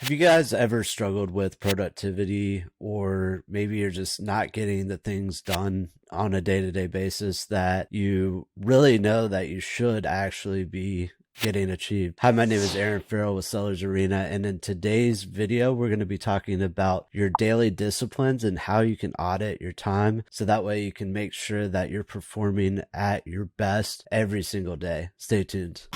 Have you guys ever struggled with productivity, or maybe you're just not getting the things done on a day-to-day basis that you really know that you should actually be getting achieved? Hi, my name is Aaron Farrell with Sellers Arena, and in today's video, we're going to be talking about your daily disciplines and how you can audit your time so that way you can make sure that you're performing at your best every single day. Stay tuned.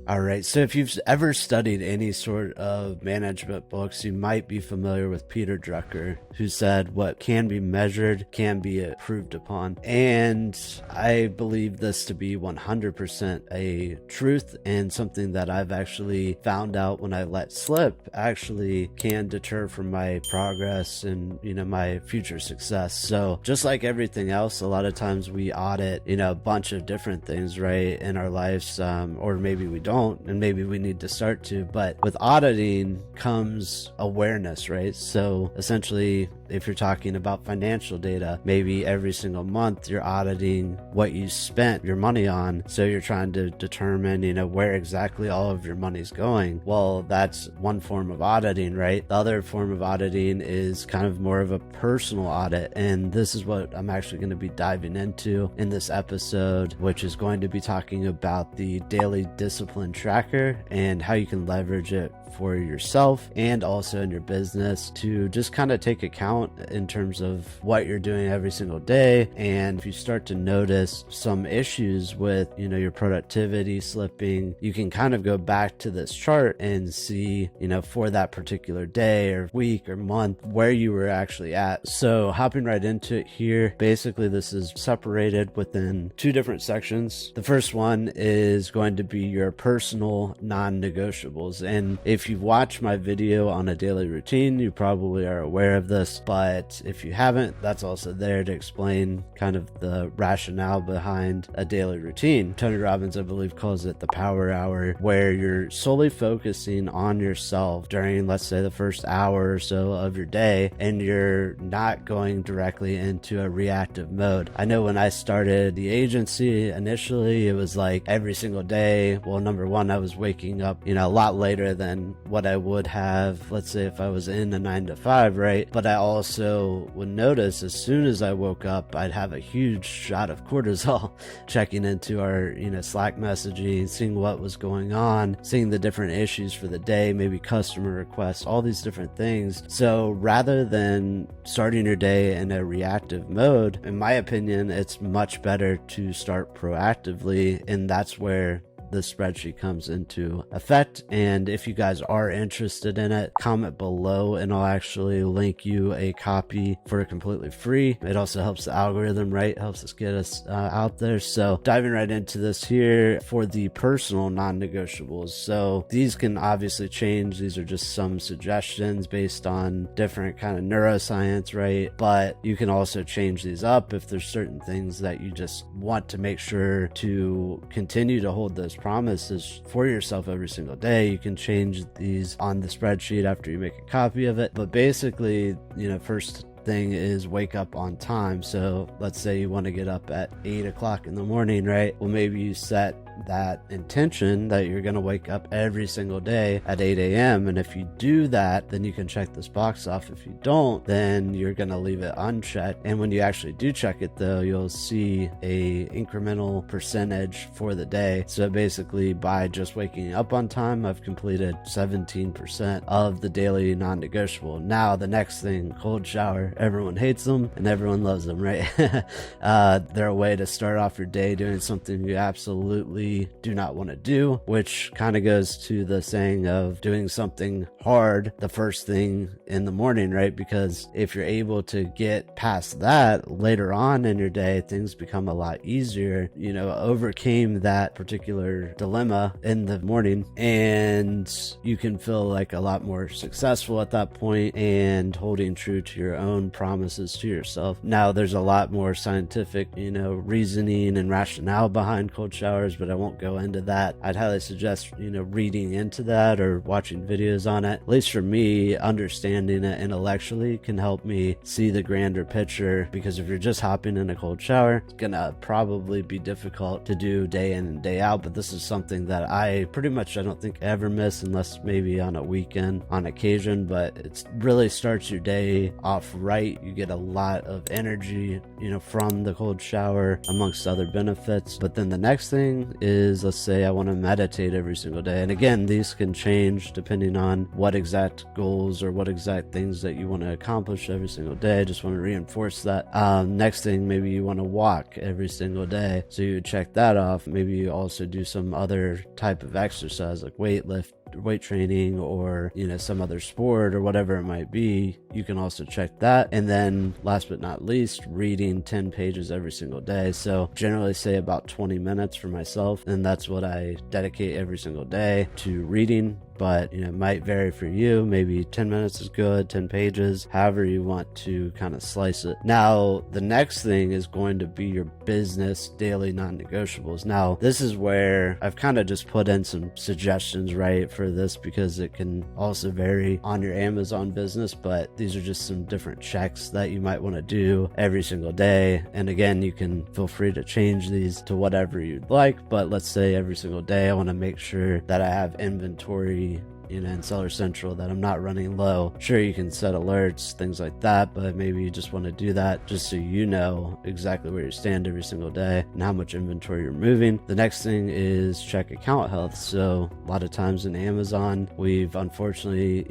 All right, so if you've ever studied any sort of management books, you might be familiar with Peter Drucker, who said what can be measured can be improved upon. And I believe this to be 100% a truth, and something that I've actually found out when I let slip actually can deter from my progress and, my future success. So just like everything else, a lot of times we audit, a bunch of different things, right, in our lives, or maybe we don't. And maybe we need to start to, but with auditing comes awareness, right? So essentially, if you're talking about financial data, maybe every single month you're auditing what you spent your money on. So you're trying to determine, where exactly all of your money's going. Well, that's one form of auditing, right? The other form of auditing is kind of more of a personal audit. And this is what I'm actually going to be diving into in this episode, which is going to be talking about the daily discipline tracker and how you can leverage it for yourself and also in your business to just kind of take account in terms of what you're doing every single day. And if you start to notice some issues with, your productivity slipping, you can kind of go back to this chart and see, for that particular day or week or month, where you were actually at. So hopping right into it here, basically this is separated within two different sections. The first one is going to be your personal non-negotiables. And if you've watched my video on a daily routine, you probably are aware of this, but if you haven't, that's also there to explain kind of the rationale behind a daily routine. Tony Robbins, I believe, calls it the power hour, where you're solely focusing on yourself during, let's say, the first hour or so of your day, and you're not going directly into a reactive mode. I know when I started the agency initially, it was like every single day. Well, number one, I was waking up, a lot later than what I would have, let's say, if I was in a 9 to 5, right? But I also would notice as soon as I woke up, I'd have a huge shot of cortisol checking into our, Slack messaging, seeing what was going on, seeing the different issues for the day, maybe customer requests, all these different things. So rather than starting your day in a reactive mode, in my opinion, it's much better to start proactively, and that's where the spreadsheet comes into effect. And if you guys are interested in it, comment below and I'll actually link you a copy for completely free. It also helps the algorithm, right? Helps us get us out there. So diving right into this here for the personal non-negotiables. So these can obviously change. These are just some suggestions based on different kind of neuroscience, right? But you can also change these up if there's certain things that you just want to make sure to continue to hold those promises for yourself every single day. You can change these on the spreadsheet after you make a copy of it. But basically, first thing is wake up on time. So let's say you want to get up at 8 o'clock in the morning, right? Well, maybe you set that intention that you're going to wake up every single day at 8 a.m. And if you do that, then you can check this box off. If you don't, then you're going to leave it unchecked. And when you actually do check it though, you'll see a incremental percentage for the day. So basically by just waking up on time, I've completed 17% of the daily non-negotiable. Now the next thing, cold shower. Everyone hates them and everyone loves them, right? They're a way to start off your day doing something you absolutely do not want to do, which kind of goes to the saying of doing something hard the first thing in the morning, right? Because if you're able to get past that later on in your day, things become a lot easier. Overcame that particular dilemma in the morning, and you can feel like a lot more successful at that point and holding true to your own promises to yourself. Now, there's a lot more scientific, reasoning and rationale behind cold showers, but I I won't go into that. I'd highly suggest, reading into that or watching videos on it. At least for me, understanding it intellectually can help me see the grander picture, because if you're just hopping in a cold shower, it's gonna probably be difficult to do day in and day out. But this is something that I don't think ever miss, unless maybe on a weekend on occasion. But it really starts your day off right. You get a lot of energy, from the cold shower, amongst other benefits. But then the next thing is, let's say I want to meditate every single day. And again, these can change depending on what exact goals or what exact things that you want to accomplish every single day. I just want to reinforce that. Next thing, maybe you want to walk every single day. So you check that off. Maybe you also do some other type of exercise like weight training, or some other sport or whatever it might be. You can also check that. And then last but not least, reading 10 pages every single day. So generally say about 20 minutes for myself, and that's what I dedicate every single day to reading. But it might vary for you. Maybe 10 minutes is good, 10 pages, however you want to kind of slice it. Now the next thing is going to be your business daily non-negotiables. Now this is where I've kind of just put in some suggestions, right, for this, because it can also vary on your Amazon business. But these are just some different checks that you might want to do every single day. And again, you can feel free to change these to whatever you'd like. But let's say every single day I want to make sure that I have inventory in Seller Central, that I'm not running low. Sure, you can set alerts, things like that, but maybe you just want to do that just so you know exactly where you stand every single day and how much inventory you're moving. The next thing is check account health. So a lot of times in Amazon, we've unfortunately,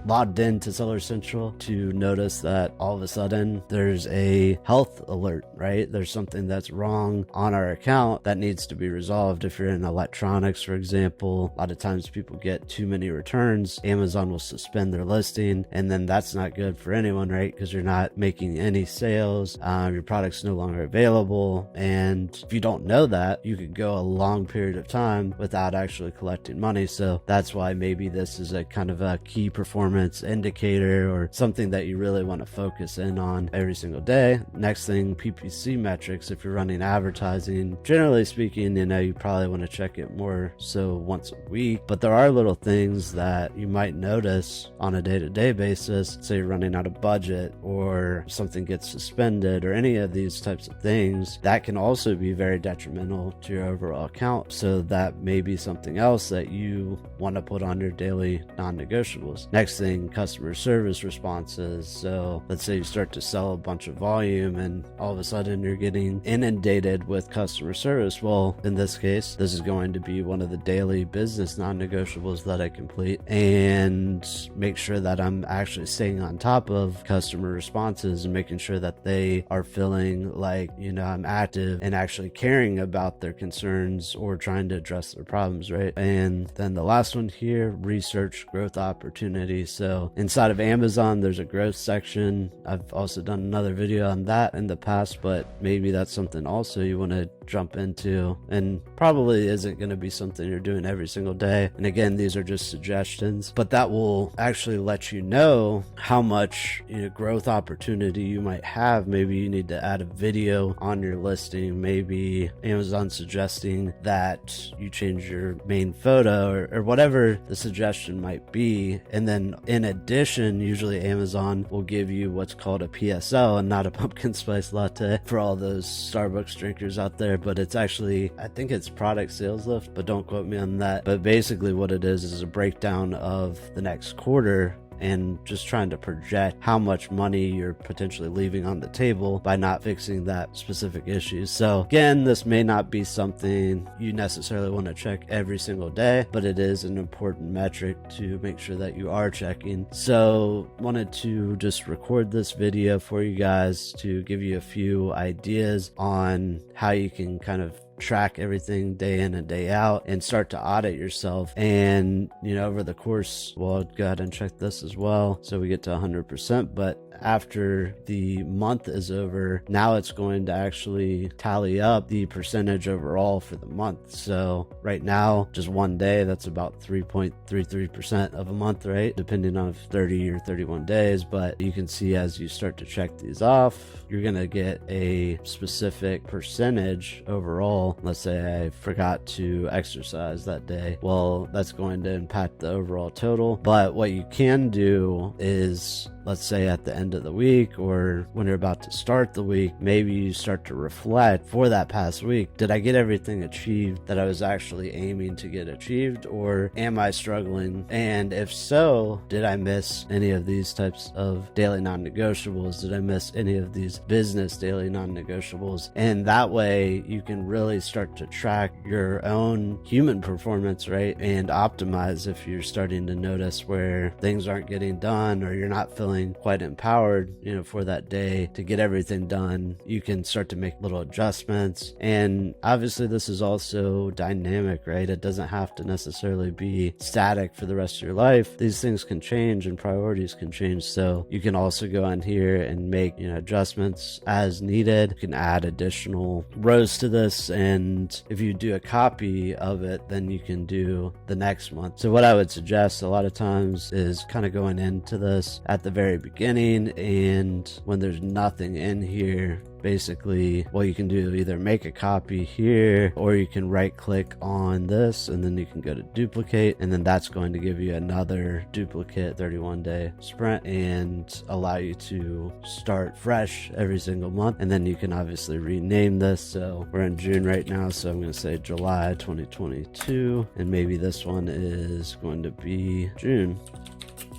logged into Seller Central to notice that all of a sudden there's a health alert, right? There's something that's wrong on our account that needs to be resolved. If you're in electronics, for example, a lot of times people get too many returns. Amazon will suspend their listing, and then that's not good for anyone, right? Because you're not making any sales, your product's no longer available, and if you don't know that, you could go a long period of time without actually collecting money. So that's why maybe this is a kind of a key performance indicator, or something that you really want to focus in on every single day. Next thing, PPC metrics. If you're running advertising, generally speaking, you probably want to check it more so once a week, but there are little things that you might notice on a day-to-day basis. Say you're running out of budget, or something gets suspended, or any of these types of things that can also be very detrimental to your overall account. So that may be something else that you want to put on your daily non-negotiables. Next thing, customer service responses. So let's say you start to sell a bunch of volume and all of a sudden you're getting inundated with customer service. Well, in this case, this is going to be one of the daily business non-negotiables that I complete, and make sure that I'm actually staying on top of customer responses and making sure that they are feeling like, I'm active and actually caring about their concerns or trying to address their problems, right? And then the last one here, research growth opportunities. So inside of Amazon, there's a growth section. I've also done another video on that in the past, but maybe that's something also you want to jump into, and probably isn't going to be something you're doing every single day. And again, these are just suggestions, but that will actually let you know how much growth opportunity you might have. Maybe you need to add a video on your listing. Maybe Amazon suggesting that you change your main photo, or whatever the suggestion might be. And then in addition, usually Amazon will give you what's called a PSL, and not a pumpkin spice latte for all those Starbucks drinkers out there, but it's actually, I think it's product sales lift, but don't quote me on that. But basically what it is a breakdown of the next quarter, and just trying to project how much money you're potentially leaving on the table by not fixing that specific issue. So again, this may not be something you necessarily want to check every single day, but it is an important metric to make sure that you are checking. So wanted to just record this video for you guys to give you a few ideas on how you can kind of track everything day in and day out and start to audit yourself. And over the course, well, I'll go ahead and check this as well so we get to 100%. But after the month is over, now it's going to actually tally up the percentage overall for the month. So right now, just one day, that's about 3.33% of a month, right? Depending on 30 or 31 days. But you can see as you start to check these off, you're going to get a specific percentage overall. Let's say I forgot to exercise that day. Well, that's going to impact the overall total. But what you can do is, let's say at the end of the week or when you're about to start the week, maybe you start to reflect for that past week. Did I get everything achieved that I was actually aiming to get achieved, or am I struggling? And if so, did I miss any of these types of daily non-negotiables? Did I miss any of these business daily non-negotiables? And that way you can really start to track your own human performance, right? And optimize if you're starting to notice where things aren't getting done or you're not feeling quite empowered, for that day to get everything done. You can start to make little adjustments. And obviously this is also dynamic, right? It doesn't have to necessarily be static for the rest of your life. These things can change and priorities can change. So you can also go in here and make, adjustments as needed. You can add additional rows to this. And if you do a copy of it, then you can do the next month. So what I would suggest a lot of times is kind of going into this at the very beginning, and when there's nothing in here, basically what you can do, either make a copy here, or you can right click on this and then you can go to duplicate, and then that's going to give you another duplicate 31-day sprint and allow you to start fresh every single month. And then you can obviously rename this. So we're in June right now, so I'm going to say July 2022, and maybe this one is going to be June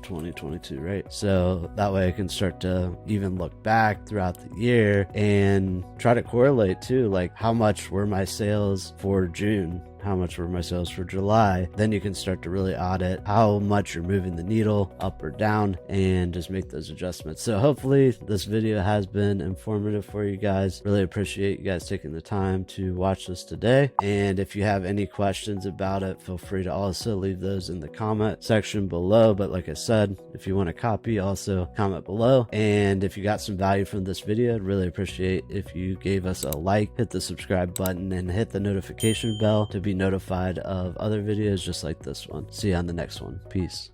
2022, right? So that way I can start to even look back throughout the year and try to correlate too, like how much were my sales for June? How much were my sales for July? Then you can start to really audit how much you're moving the needle up or down and just make those adjustments. So hopefully this video has been informative for you guys. Really appreciate you guys taking the time to watch this today. And if you have any questions about it, feel free to also leave those in the comment section below. But like I said, if you want a copy, also comment below. And if you got some value from this video, I'd really appreciate if you gave us a like, hit the subscribe button, and hit the notification bell to be notified of other videos just like this one. See you on the next one. Peace.